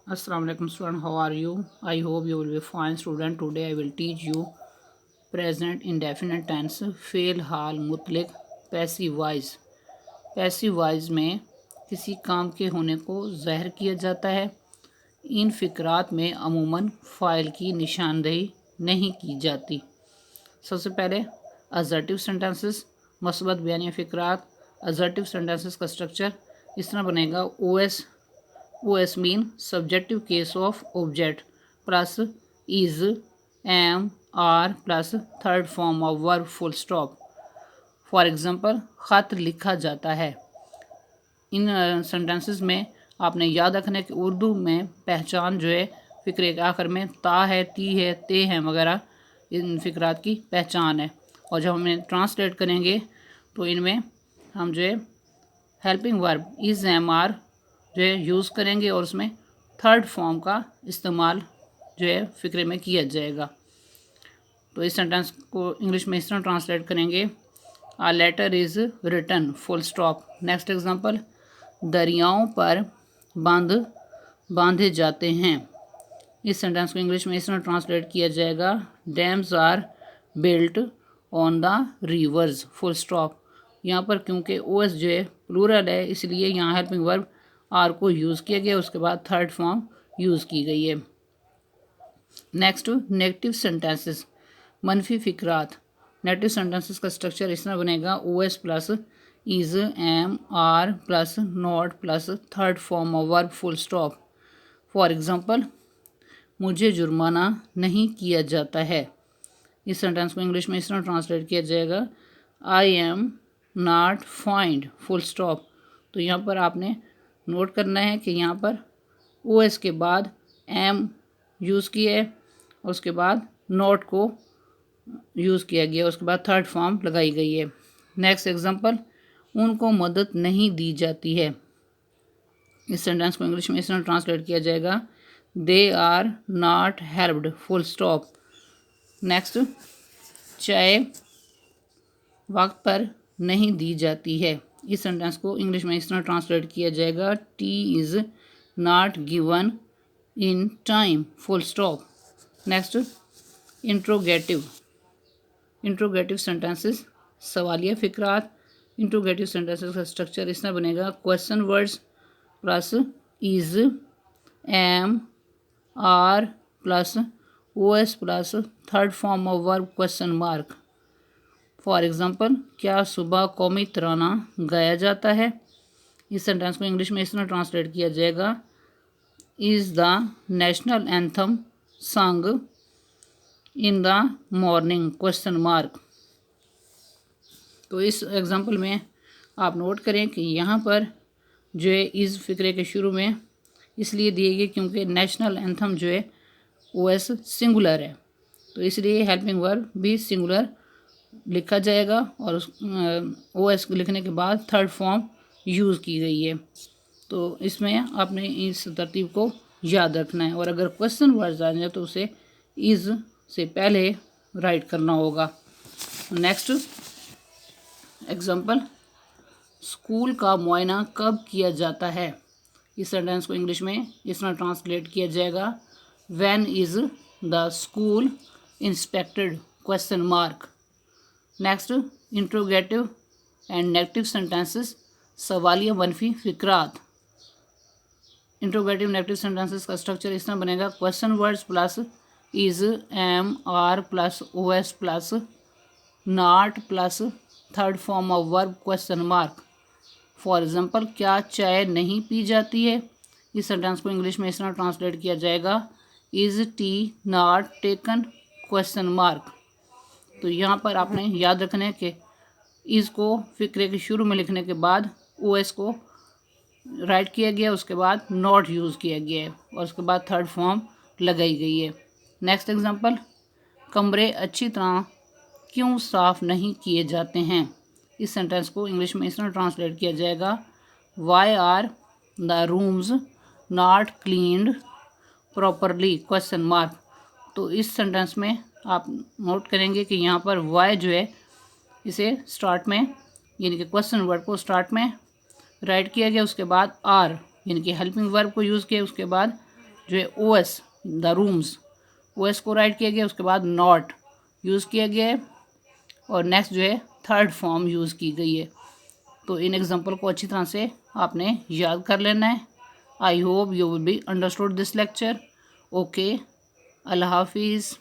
Assalamu alaikum student, how are you? I hope you will be fine student. Today I will teach you present indefinite tense फेल हाल मुतलक passive voice. Passive voice में किसी काम के होने को ज़ाहिर किया जाता है। इन फ़िक्रात में अमूमन फ़ाइल की निशानदेही नहीं की जाती। सबसे पहले असर्टिव सेंटेंसेस मस्बत बयानी फ़िक्रात। असर्टिव सेंटेंसेस का स्ट्रक्चर इस तरह बनेगा OS mean subjective case of object plus is am are plus third form of verb full stop। For example ख़त लिखा जाता है। इन सेंटेंसेस में आपने याद रखना है कि उर्दू में पहचान जो है फ़िक्रे के आखिर में ता है, ती है, ते हैं वगैरह इन फ़िक्रात की पहचान है। और जब हमें ट्रांसलेट करेंगे तो इनमें हम जो है helping verb is am are जो है यूज़ करेंगे और उसमें थर्ड फॉर्म का इस्तेमाल जो है फ़िक्रे में किया जाएगा। तो इस सेंटेंस को इंग्लिश में इस तरह ट्रांसलेट करेंगे, a letter is written full stop. Next example, दरियाओं पर बांध बांधे जाते हैं। इस सेंटेंस को इंग्लिश में इस तरह ट्रांसलेट किया जाएगा, dams are built on the rivers full stop. यहाँ पर क्योंकि ओएस जो है प्लूरल है इसलिए यहाँ हेल्पिंग वर्ब आर को यूज़ किया गया, उसके बाद थर्ड फॉर्म यूज़ की गई है। नेक्स्ट, नेगेटिव सेंटेंसेस मनफी फ़िक्रात। नेगेटिव सेंटेंसेस का स्ट्रक्चर इस तरह बनेगा, OS plus is am are plus not plus third form of verb full stop. For example, मुझे जुर्माना नहीं किया जाता है। इस सेंटेंस को इंग्लिश में इस तरह ट्रांसलेट किया जाएगा, I am not find full stop. तो यहाँ पर आपने नोट करना है कि यहाँ पर ओएस के बाद एम यूज़ किया है और उसके बाद नॉट को यूज़ किया गया, उसके बाद थर्ड फॉर्म लगाई गई है। नेक्स्ट एग्जांपल, उनको मदद नहीं दी जाती है। इस सेंटेंस को इंग्लिश में इस तरह ट्रांसलेट किया जाएगा, they are not helped full stop. Next, चाय वक्त पर नहीं दी जाती है। इस सेंटेंस को इंग्लिश में इस तरह ट्रांसलेट किया जाएगा, tea is not given in time full stop. Next, interrogative. Interrogative sentences सवालिया फ़िक्रात। इंट्रोगेटिव सेंटेंसेस का स्ट्रक्चर इस तरह बनेगा, question words plus is am are plus OS plus third form of verb question mark. For example, क्या सुबह कौमी तराना गाया जाता है। इस सेंटेंस को इंग्लिश में इस तरह ट्रांसलेट किया जाएगा, is the national anthem song in the morning question mark. तो इस एग्जांपल में आप नोट करें कि यहाँ पर जो है इस फ़िक्रे के शुरू में इसलिए दिए गए क्योंकि नेशनल एंथम जो है ओएस सिंगुलर है, तो इसलिए हेल्पिंग वर्ब भी सिंगुलर लिखा जाएगा और उस ओएस लिखने के बाद थर्ड फॉर्म यूज़ की गई है। तो इसमें आपने इस तरतीब को याद रखना है और अगर क्वेश्चन वर्ड्स आ जाए तो उसे इज़ से पहले राइट करना होगा। नेक्स्ट एग्जांपल, स्कूल का मुआयना कब किया जाता है। इस सेंटेंस को इंग्लिश में इस तरह ट्रांसलेट किया जाएगा, when is the school inspected question mark. Next, interrogative and negative sentences सवालिया मनफी फ़िक्रात। इंट्रोगेटिव नेगेटिव सेंटेंसेस का स्ट्रक्चर इस तरह बनेगा, question words plus is am are plus OS plus not plus third form of verb question mark. For example, क्या चाय नहीं पी जाती है। इस सेंटेंस को इंग्लिश में इस तरह ट्रांसलेट किया जाएगा, is T not taken question mark. तो यहाँ पर आपने याद रखना है कि इज़ को फ़िक्रे के शुरू में लिखने के बाद ओएस को राइट किया गया, उसके बाद नॉट यूज़ किया गया है और उसके बाद थर्ड फॉर्म लगाई गई है। नेक्स्ट एग्जांपल, कमरे अच्छी तरह क्यों साफ़ नहीं किए जाते हैं। इस सेंटेंस को इंग्लिश में इस तरह ट्रांसलेट किया जाएगा, why are the rooms not cleaned properly question mark. तो इस सेंटेंस में आप नोट करेंगे कि यहाँ पर वाई जो है इसे स्टार्ट में यानी कि क्वेश्चन वर्ड को स्टार्ट में राइट किया गया, उसके बाद आर यानी कि हेल्पिंग वर्ब को यूज़ किया, उसके बाद जो है O S, the rooms, O S को राइट किया गया, उसके बाद नॉट यूज़ किया गया है, और नेक्स्ट जो है थर्ड फॉर्म यूज़ की गई है। तो इन एग्जांपल को अच्छी तरह से आपने याद कर लेना है। I hope you will be understood this lecture. Okay, अल्लाह हाफिज़।